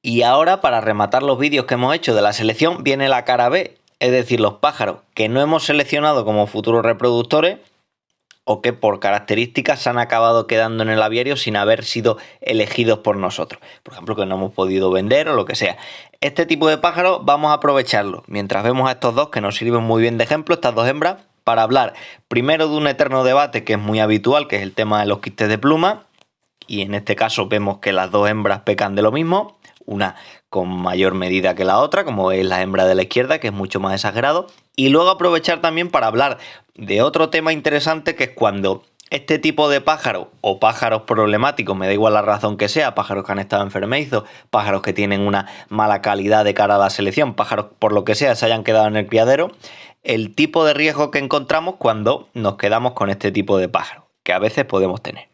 Y ahora, para rematar los vídeos que hemos hecho de la selección, viene la cara B, es decir, los pájaros que no hemos seleccionado como futuros reproductores o que por características se han acabado quedando en el aviario sin haber sido elegidos por nosotros. Por ejemplo, que no hemos podido vender o lo que sea. Este tipo de pájaros vamos a aprovecharlo mientras vemos a estos dos que nos sirven muy bien de ejemplo, estas dos hembras, para hablar primero de un eterno debate que es muy habitual, que es el tema de los quistes de pluma. Y en este caso vemos que las dos hembras pecan de lo mismo, una con mayor medida que la otra, como es la hembra de la izquierda, que es mucho más exagerado. Y luego aprovechar también para hablar de otro tema interesante, que es cuando este tipo de pájaros o pájaros problemáticos, me da igual la razón que sea, pájaros que han estado enfermizos, pájaros que tienen una mala calidad de cara a la selección, pájaros por lo que sea se hayan quedado en el criadero, el tipo de riesgo que encontramos cuando nos quedamos con este tipo de pájaros, que a veces podemos tener.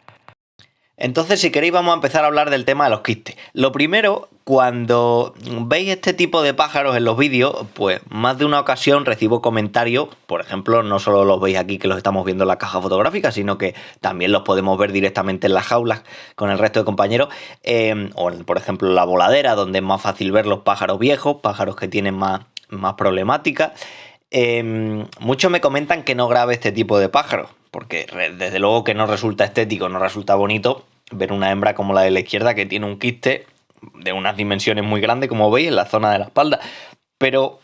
Entonces, si queréis, vamos a empezar a hablar del tema de los quistes. Lo primero, cuando veis este tipo de pájaros en los vídeos, pues más de una ocasión recibo comentarios, por ejemplo, no solo los veis aquí que los estamos viendo en la caja fotográfica, sino que también los podemos ver directamente en las jaulas con el resto de compañeros, o por ejemplo en la voladera, donde es más fácil ver los pájaros viejos, pájaros que tienen más problemática. Muchos me comentan que no grabe este tipo de pájaros, porque desde luego que no resulta estético, no resulta bonito ver una hembra como la de la izquierda que tiene un quiste de unas dimensiones muy grandes, como veis, en la zona de la espalda. Pero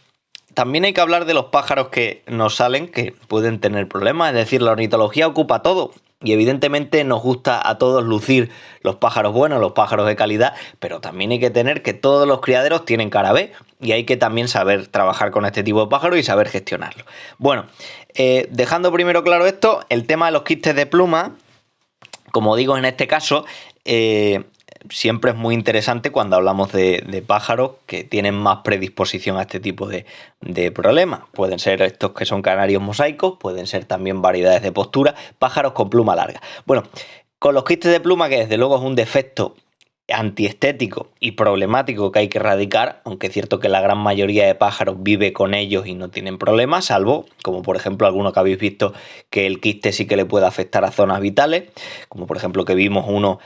también hay que hablar de los pájaros que nos salen, que pueden tener problemas, es decir, la ornitología ocupa todo. Y evidentemente nos gusta a todos lucir los pájaros buenos, los pájaros de calidad, pero también hay que tener que todos los criaderos tienen cara B y hay que también saber trabajar con este tipo de pájaros y saber gestionarlo. Bueno, dejando primero claro esto, el tema de los quistes de pluma, como digo en este caso, siempre es muy interesante cuando hablamos de pájaros que tienen más predisposición a este tipo de problemas. Pueden ser estos que son canarios mosaicos, pueden ser también variedades de postura, pájaros con pluma larga. Bueno, con los quistes de pluma, que desde luego es un defecto antiestético y problemático que hay que erradicar, aunque es cierto que la gran mayoría de pájaros vive con ellos y no tienen problemas, salvo, como por ejemplo alguno que habéis visto, que el quiste sí que le puede afectar a zonas vitales, como por ejemplo que vimos uno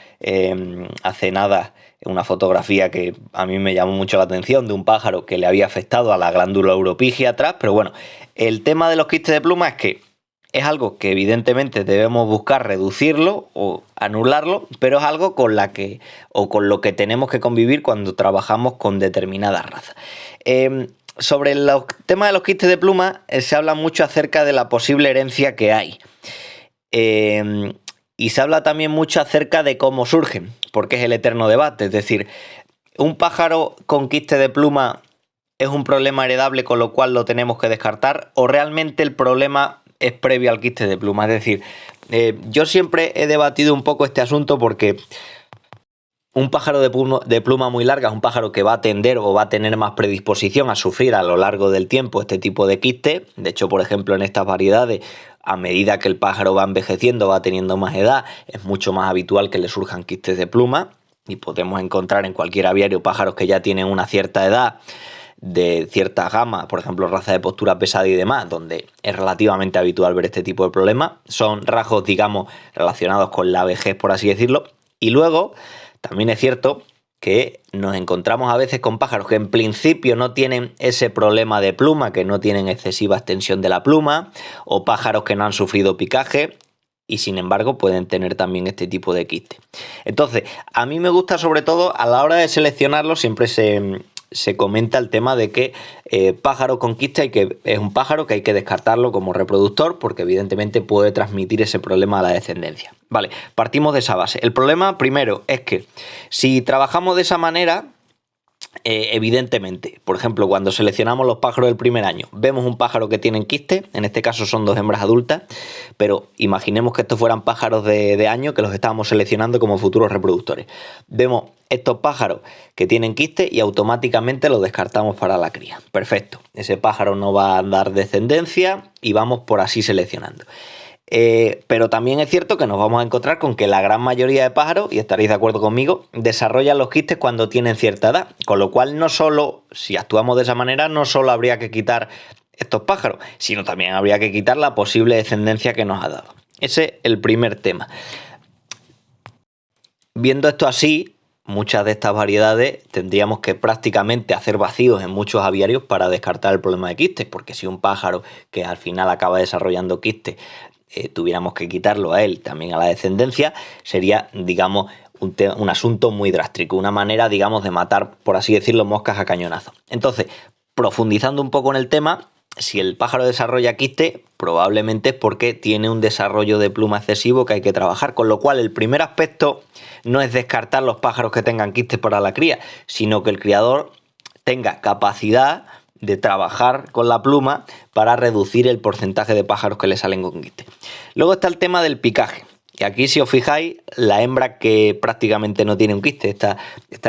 hace nada, una fotografía que a mí me llamó mucho la atención de un pájaro que le había afectado a la glándula europigia atrás, pero bueno, el tema de los quistes de pluma es que es algo que evidentemente debemos buscar reducirlo o anularlo, pero es algo con lo que tenemos que convivir cuando trabajamos con determinadas razas. Sobre el tema de los quistes de pluma se habla mucho acerca de la posible herencia que hay. Y se habla también mucho acerca de cómo surgen, porque es el eterno debate. Es decir, un pájaro con quiste de pluma es un problema heredable con lo cual lo tenemos que descartar, o realmente el problema es previo al quiste de pluma. Es decir, yo siempre he debatido un poco este asunto porque un pájaro de pluma muy larga es un pájaro que va a tender o va a tener más predisposición a sufrir a lo largo del tiempo este tipo de quiste. De hecho, por ejemplo, en estas variedades, a medida que el pájaro va envejeciendo, va teniendo más edad, es mucho más habitual que le surjan quistes de pluma. Y podemos encontrar en cualquier aviario pájaros que ya tienen una cierta edad, de cierta gama, por ejemplo raza de postura pesada y demás, donde es relativamente habitual ver este tipo de problemas. Son rasgos, digamos, relacionados con la vejez, por así decirlo. Y luego, también es cierto que nos encontramos a veces con pájaros que en principio no tienen ese problema de pluma, que no tienen excesiva extensión de la pluma, o pájaros que no han sufrido picaje, y sin embargo pueden tener también este tipo de quiste. Entonces, a mí me gusta sobre todo a la hora de seleccionarlo, siempre se comenta el tema de que pájaro con quiste es un pájaro que hay que descartarlo como reproductor porque evidentemente puede transmitir ese problema a la descendencia. Vale, partimos de esa base. El problema primero es que si trabajamos de esa manera, evidentemente, por ejemplo, cuando seleccionamos los pájaros del primer año, vemos un pájaro que tienen quiste, en este caso son dos hembras adultas, pero imaginemos que estos fueran pájaros de año que los estábamos seleccionando como futuros reproductores. Vemos estos pájaros que tienen quiste y automáticamente los descartamos para la cría. Perfecto, ese pájaro no va a dar descendencia y vamos por así seleccionando. Pero también es cierto que nos vamos a encontrar con que la gran mayoría de pájaros, y estaréis de acuerdo conmigo, desarrollan los quistes cuando tienen cierta edad, con lo cual no solo, si actuamos de esa manera, no solo habría que quitar estos pájaros, sino también habría que quitar la posible descendencia que nos ha dado. Ese es el primer tema. Viendo esto así, muchas de estas variedades tendríamos que prácticamente hacer vacíos en muchos aviarios para descartar el problema de quistes, porque si un pájaro que al final acaba desarrollando quistes tuviéramos que quitarlo a él, también a la descendencia, sería, digamos, un asunto muy drástico, una manera, digamos, de matar, por así decirlo, moscas a cañonazo. Entonces, profundizando un poco en el tema, si el pájaro desarrolla quiste, probablemente es porque tiene un desarrollo de pluma excesivo que hay que trabajar, con lo cual el primer aspecto no es descartar los pájaros que tengan quistes para la cría, sino que el criador tenga capacidad de trabajar con la pluma para reducir el porcentaje de pájaros que le salen con quiste. Luego está el tema del picaje. Y aquí, si os fijáis, la hembra que prácticamente no tiene un quiste, esta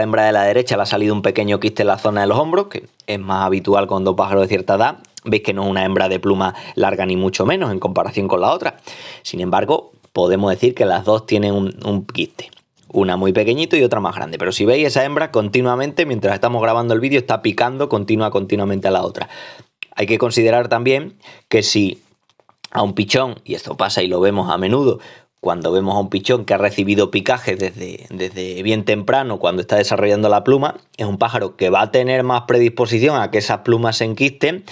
hembra de la derecha le ha salido un pequeño quiste en la zona de los hombros, que es más habitual con dos pájaros de cierta edad. Veis que no es una hembra de pluma larga ni mucho menos en comparación con la otra. Sin embargo, podemos decir que las dos tienen un quiste. Una muy pequeñito y otra más grande. Pero si veis, esa hembra continuamente, mientras estamos grabando el vídeo, está picando continuamente a la otra. Hay que considerar también que si a un pichón, y esto pasa y lo vemos a menudo, cuando vemos a un pichón que ha recibido picaje desde bien temprano, cuando está desarrollando la pluma, es un pájaro que va a tener más predisposición a que esas plumas se enquisten,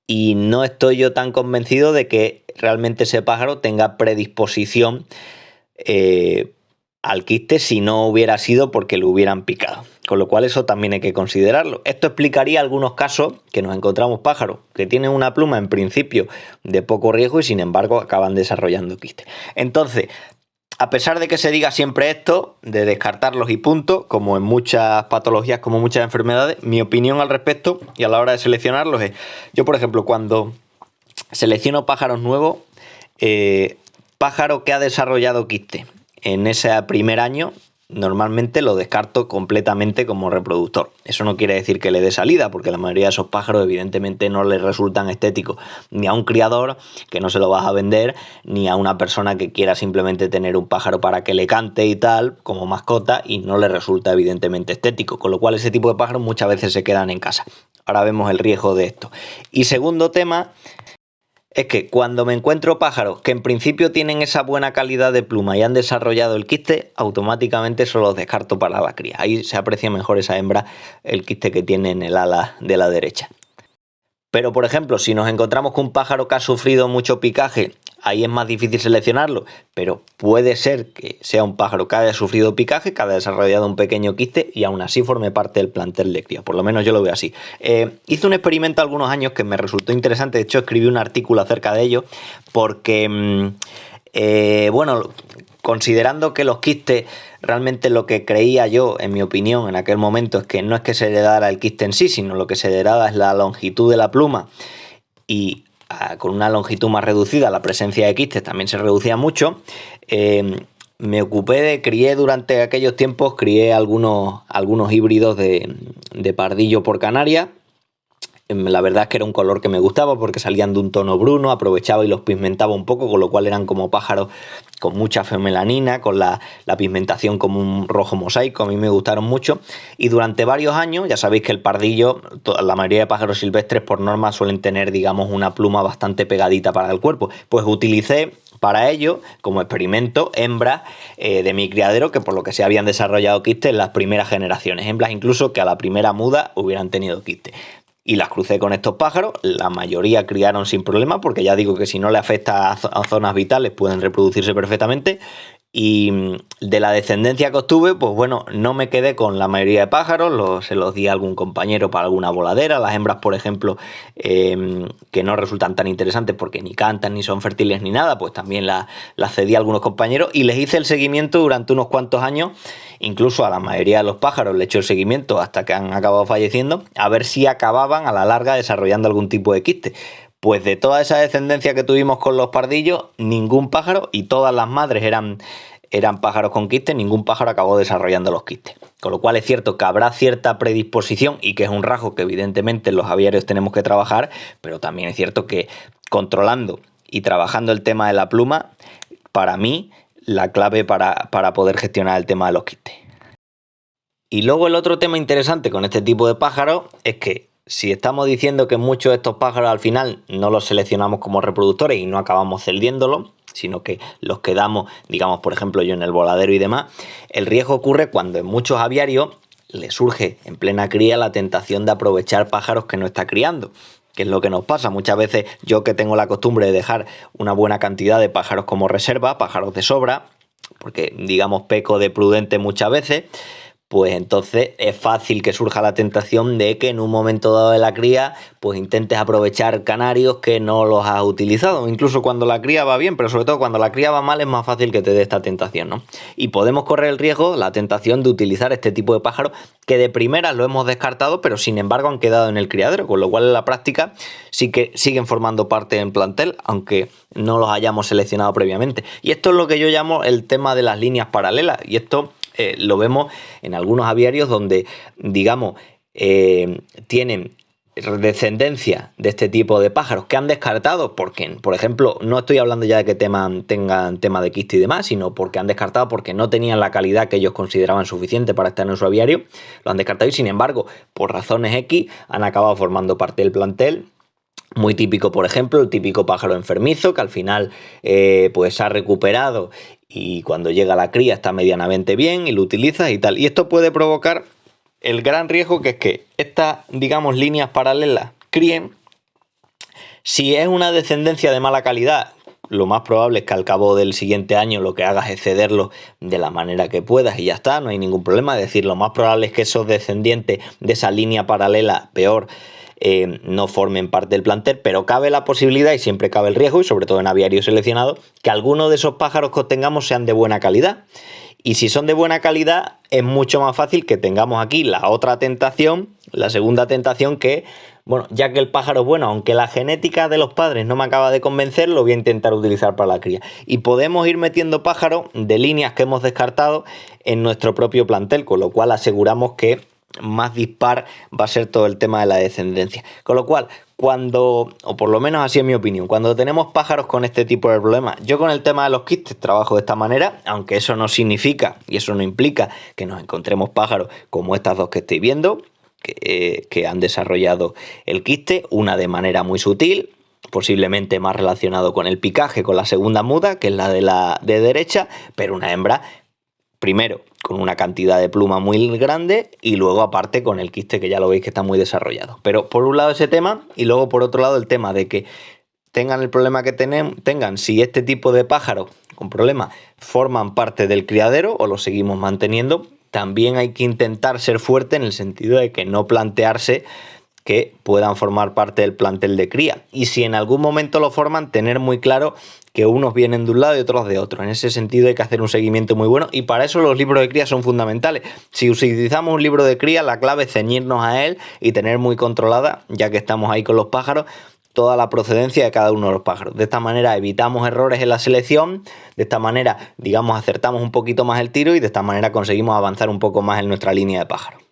y no estoy yo tan convencido de que realmente ese pájaro tenga predisposición al quiste si no hubiera sido porque lo hubieran picado. Con lo cual eso también hay que considerarlo. Esto explicaría algunos casos que nos encontramos pájaros que tienen una pluma en principio de poco riesgo y sin embargo acaban desarrollando quiste. Entonces, a pesar de que se diga siempre esto, de descartarlos y punto, como en muchas patologías, como muchas enfermedades, mi opinión al respecto y a la hora de seleccionarlos es, yo por ejemplo cuando selecciono pájaros nuevos, pájaro que ha desarrollado quiste en ese primer año, normalmente lo descarto completamente como reproductor. Eso no quiere decir que le dé salida, porque la mayoría de esos pájaros evidentemente no les resultan estéticos ni a un criador, que no se lo vas a vender, ni a una persona que quiera simplemente tener un pájaro para que le cante y tal, como mascota, y no le resulta evidentemente estético, con lo cual ese tipo de pájaros muchas veces se quedan en casa. Ahora vemos el riesgo de esto. Y segundo tema, es que cuando me encuentro pájaros que en principio tienen esa buena calidad de pluma y han desarrollado el quiste, automáticamente eso los descarto para la cría. Ahí se aprecia mejor esa hembra, el quiste que tiene en el ala de la derecha. Pero, por ejemplo, si nos encontramos con un pájaro que ha sufrido mucho picaje, ahí es más difícil seleccionarlo, pero puede ser que sea un pájaro que haya sufrido picaje, que haya desarrollado un pequeño quiste y aún así forme parte del plantel de cría. Por lo menos yo lo veo así. Hice un experimento algunos años que me resultó interesante. De hecho, escribí un artículo acerca de ello porque, bueno, considerando que los quistes, realmente lo que creía yo, en mi opinión, en aquel momento, es que no es que se heredara el quiste en sí, sino lo que se heredaba es la longitud de la pluma, y con una longitud más reducida la presencia de quistes también se reducía mucho. Me crié durante aquellos tiempos, crié algunos híbridos de pardillo por Canarias. La verdad es que era un color que me gustaba porque salían de un tono bruno, aprovechaba y los pigmentaba un poco, con lo cual eran como pájaros con mucha femelanina, con la pigmentación como un rojo mosaico. A mí me gustaron mucho y durante varios años, ya sabéis que el pardillo, la mayoría de pájaros silvestres por norma suelen tener, digamos, una pluma bastante pegadita para el cuerpo, pues utilicé para ello, como experimento, hembras de mi criadero que por lo que se habían desarrollado quistes en las primeras generaciones, hembras incluso que a la primera muda hubieran tenido quiste. Y las crucé con estos pájaros, la mayoría criaron sin problema, porque ya digo que si no le afecta a zonas vitales pueden reproducirse perfectamente. Y de la descendencia que obtuve, pues bueno, no me quedé con la mayoría de pájaros, se los di a algún compañero para alguna voladera. Las hembras, por ejemplo, que no resultan tan interesantes porque ni cantan, ni son fértiles, ni nada, pues también las cedí a algunos compañeros y les hice el seguimiento durante unos cuantos años. Incluso a la mayoría de los pájaros le he hecho el seguimiento hasta que han acabado falleciendo, a ver si acababan a la larga desarrollando algún tipo de quiste. Pues de toda esa descendencia que tuvimos con los pardillos, ningún pájaro, y todas las madres eran pájaros con quistes, ningún pájaro acabó desarrollando los quistes. Con lo cual es cierto que habrá cierta predisposición y que es un rasgo que evidentemente en los aviarios tenemos que trabajar, pero también es cierto que controlando y trabajando el tema de la pluma, para mí, la clave para poder gestionar el tema de los quistes. Y luego el otro tema interesante con este tipo de pájaros es que si estamos diciendo que muchos de estos pájaros al final no los seleccionamos como reproductores y no acabamos cediéndolos, sino que los que damos, digamos, por ejemplo, yo en el voladero y demás. El riesgo ocurre cuando en muchos aviarios le surge en plena cría la tentación de aprovechar pájaros que no está criando, que es lo que nos pasa. Muchas veces yo, que tengo la costumbre de dejar una buena cantidad de pájaros como reserva, pájaros de sobra, porque digamos peco de prudente muchas veces, pues entonces es fácil que surja la tentación de que en un momento dado de la cría pues intentes aprovechar canarios que no los has utilizado, incluso cuando la cría va bien, pero sobre todo cuando la cría va mal es más fácil que te dé esta tentación, ¿no? Y podemos correr el riesgo, la tentación de utilizar este tipo de pájaros que de primera lo hemos descartado, pero sin embargo han quedado en el criadero, con lo cual en la práctica sí que siguen formando parte del plantel, aunque no los hayamos seleccionado previamente. Y esto es lo que yo llamo el tema de las líneas paralelas, y esto lo vemos en algunos aviarios donde, digamos, tienen descendencia de este tipo de pájaros que han descartado porque, por ejemplo, no estoy hablando ya de que tengan tema de quiste y demás, sino porque han descartado porque no tenían la calidad que ellos consideraban suficiente para estar en su aviario, lo han descartado y sin embargo, por razones X, han acabado formando parte del plantel. Muy típico, por ejemplo, el típico pájaro enfermizo que al final pues se ha recuperado y cuando llega la cría está medianamente bien y lo utilizas y tal. Y esto puede provocar el gran riesgo, que es que estas, digamos, líneas paralelas críen. Si es una descendencia de mala calidad, lo más probable es que al cabo del siguiente año lo que hagas es cederlo de la manera que puedas y ya está, no hay ningún problema. Es decir, lo más probable es que esos descendientes de esa línea paralela peor no formen parte del plantel, pero cabe la posibilidad y siempre cabe el riesgo, y sobre todo en aviarios seleccionados, que algunos de esos pájaros que obtengamos sean de buena calidad. Y si son de buena calidad, es mucho más fácil que tengamos aquí la otra tentación, la segunda tentación, que, bueno, ya que el pájaro es bueno, aunque la genética de los padres no me acaba de convencer, lo voy a intentar utilizar para la cría. Y podemos ir metiendo pájaros de líneas que hemos descartado en nuestro propio plantel, con lo cual aseguramos que más dispar va a ser todo el tema de la descendencia. Con lo cual, cuando, o por lo menos así es mi opinión, cuando tenemos pájaros con este tipo de problemas, yo con el tema de los quistes trabajo de esta manera, aunque eso no significa y eso no implica que nos encontremos pájaros como estas dos que estoy viendo, que han desarrollado el quiste, una de manera muy sutil, posiblemente más relacionado con el picaje, con la segunda muda, que es la de derecha, pero una hembra, primero, con una cantidad de pluma muy grande y luego aparte con el quiste, que ya lo veis que está muy desarrollado. Pero por un lado ese tema, y luego por otro lado el tema de que tengan el problema que tengan, si este tipo de pájaros con problemas forman parte del criadero o lo seguimos manteniendo, también hay que intentar ser fuerte en el sentido de que no plantearse que puedan formar parte del plantel de cría. Y si en algún momento lo forman, tener muy claro que unos vienen de un lado y otros de otro. En ese sentido hay que hacer un seguimiento muy bueno y para eso los libros de cría son fundamentales. Si utilizamos un libro de cría, la clave es ceñirnos a él y tener muy controlada, ya que estamos ahí con los pájaros, toda la procedencia de cada uno de los pájaros. De esta manera evitamos errores en la selección, de esta manera, digamos, acertamos un poquito más el tiro y de esta manera conseguimos avanzar un poco más en nuestra línea de pájaros.